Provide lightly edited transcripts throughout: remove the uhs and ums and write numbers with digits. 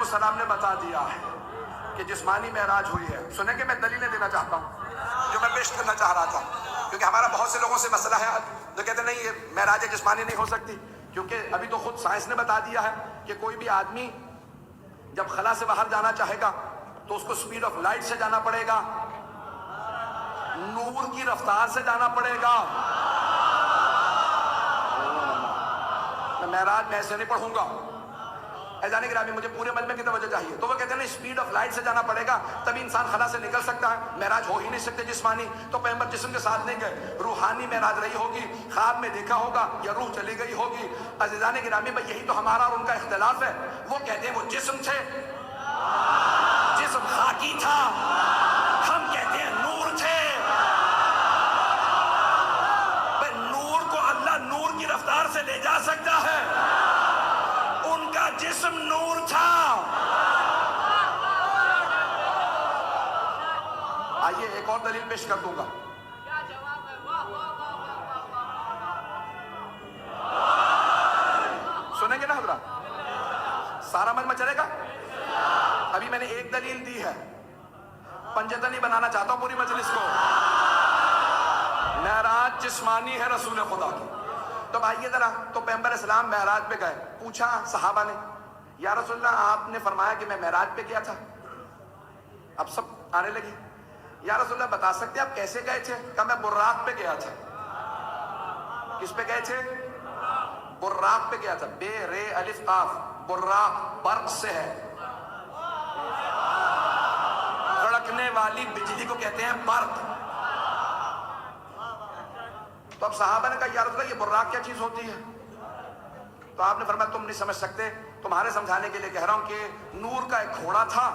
السلام نے بتا دیا ہے کہ جسمانی معراج ہوئی ہے. سنیں کہ میں دلیلیں دینا چاہتا ہوں جو میں پیش کرنا چاہ رہا تھا, کیونکہ ہمارا بہت سے لوگوں سے مسئلہ ہے جو کہتے ہیں نہیں یہ معراج جسمانی نہیں ہو سکتی, کیونکہ ابھی تو خود سائنس نے بتا دیا ہے کہ کوئی بھی آدمی جب خلا سے باہر جانا چاہے گا تو اس کو سپیڈ آف لائٹ سے جانا پڑے گا, نور کی رفتار سے جانا پڑے گا. میں معراج میں ایسے نہیں پڑھوں گا. ایزان گرامی مجھے پورے مجمع کی توجہ چاہیے. تو وہ کہتے ہیں اسپیڈ آف لائٹ سے جانا پڑے گا تبھی انسان خلا سے نکل سکتا ہے. معراج ہو ہی نہیں سکتے جسمانی, تو پیغمبر جسم کے ساتھ نہیں گئے, روحانی معراج رہی ہوگی, خواب میں دیکھا ہوگا یا روح چلی گئی ہوگی. عزیزان گرامی بھائی یہی تو ہمارا اور ان کا اختلاف ہے. وہ کہتے ہیں وہ جسم تھے, جسم خاکی تھا, ہم کہتے ہیں نور تھے. نور کو اللہ نور کی رفتار سے لے جا سکتا ہے, ان کا جسم نور تھا. آئیے ایک اور دلیل پیش کر دوں گا. سنیں گے نا حضرات, سارا مجمع چلے گا. ابھی میں نے ایک دلیل دی ہے, پنجتن نہیں بنانا چاہتا ہوں پوری مجلس کو. معراج جسمانی ہے رسول خدا کی. تو آئیے ذرا, تو پیغمبر اسلام معراج پہ گئے, پوچھا صحابہ نے یا رسول اللہ آپ نے فرمایا کہ میں معراج پہ گیا تھا. اب سب آنے لگی, یا رسول اللہ بتا سکتے آپ کیسے گئے تھے؟ کہا میں براق پہ گیا تھا. کس پہ گئے تھے؟ براق پہ گیا تھا. بے رے الف قاف, براق برق سے ہے, کڑکنے والی بجلی کو کہتے ہیں برق. تو اب صحابہ نے کہا یا رسول اللہ یہ براق کیا چیز ہوتی ہے؟ تو آپ نے فرمایا تم نہیں سمجھ سکتے, تمہارے سمجھانے کے لیے کہہ رہا ہوں کہ نور کا ایک گھوڑا تھا.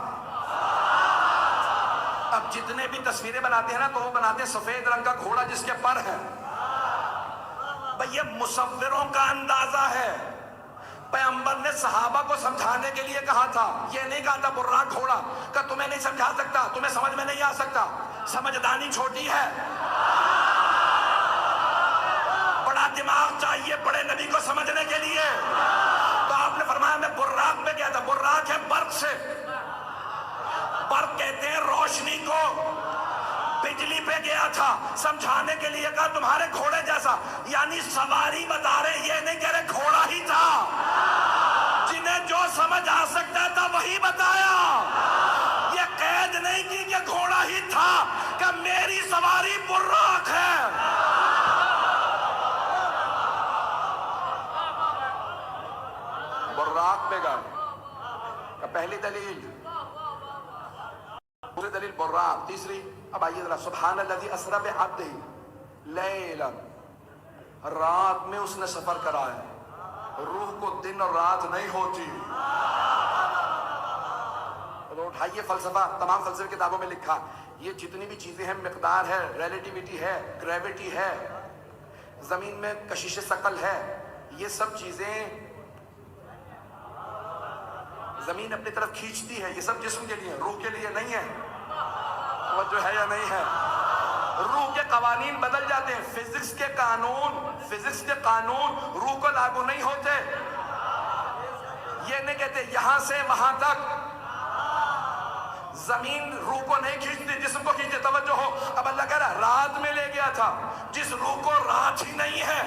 اب جتنے بھی تصویریں بناتے ہیں نا تو وہ بناتے ہیں سفید رنگ کا گھوڑا جس کے پر ہے. بھئی یہ مصوروں کا اندازہ ہے. پیغمبر نے صحابہ کو سمجھانے کے لیے کہا تھا, یہ نہیں کہا تھا براق گھوڑا. کہ تمہیں نہیں سمجھا سکتا, تمہیں سمجھ میں نہیں آ سکتا, سمجھدانی چھوٹی ہے, بڑا دماغ چاہیے بڑے نبی کو سمجھنے کے لیے. تو آپ نے فرمایا میں براق پہ گیا تھا. براق ہے برق سے, برق کہتے ہیں روشنی کو, بجلی پہ گیا تھا. سمجھانے کے لیے کہا تمہارے گھوڑے جیسا, یعنی سواری بتا رہے, یہ نہیں کہہ رہے گھوڑا ہی تھا. جنہیں جو سمجھ آ سکتا تھا وہی بتایا, یہ قید نہیں کی کہ گھوڑا ہی تھا, کہ میری سواری براق ہے. براق پہ گئے. پہلی دلیل, دوسری دلیل براق, تیسری. اب آئیے ذرا, سبحان الذی اسری بعبدہ لیلا, رات میں اس نے سفر کرا ہے. روح کو دن اور رات نہیں ہوتی. تو اٹھائیے فلسفہ, تمام فلسفے کتابوں میں لکھا, یہ جتنی بھی چیزیں ہیں, مقدار ہے, ریلیٹیوٹی ہے, گریویٹی ہے, زمین میں کشش ثقل ہے, یہ سب چیزیں زمین اپنی طرف کھینچتی ہے. یہ سب جسم کے لیے, روح کے لیے نہیں ہے. توجہ ہے یا نہیں ہے؟ روح کے قوانین بدل جاتے ہیں. فزکس کے قانون روح کو لاگو نہیں ہوتے. یہ نہیں کہتے یہاں سے وہاں تک زمین روح کو نہیں کھینچتی, جسم کو کھینچتے. توجہ ہو, اب اللہ کہہ رہا رات میں لے گیا تھا. جس روح کو رات ہی نہیں ہے,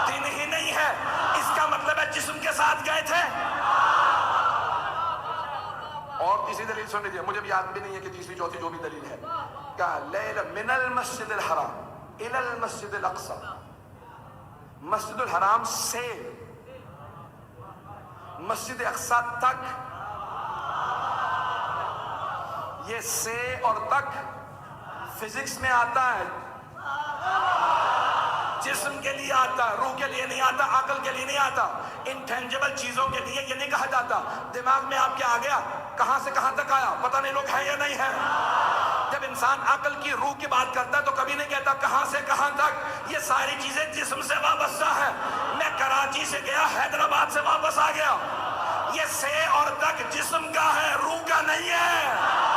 دن ہی نہیں ہے, اس کا مطلب ہے جسم کے ساتھ گئے تھے. اور تیسری دلیل سن لیجیے, مجھے بھی یاد بھی نہیں ہے کہ تیسری چوتھی جو بھی دلیل ہے. کہا لیل من المسجد الحرام الى المسجد الاقصی, مسجد الحرام سے مسجد اقصی تک. یہ سے اور تک فزکس میں آتا ہے, جسم کے لیے آتا ہے, روح کے لیے نہیں آتا, عقل کے لیے نہیں آتا. انٹینجبل چیزوں کے لیے یہ نہیں کہا جاتا. دماغ میں آپ کے آ گیا, کہاں سے کہاں تک آیا, پتہ نہیں لوگ ہیں یا نہیں ہے. جب انسان عقل کی روح کی بات کرتا ہے تو کبھی نہیں کہتا کہاں سے کہاں تک. یہ ساری چیزیں جسم سے وابستہ ہے. میں کراچی سے گیا, حیدرآباد سے واپس آ گیا. یہ سے اور تک جسم کا ہے, روح کا نہیں ہے.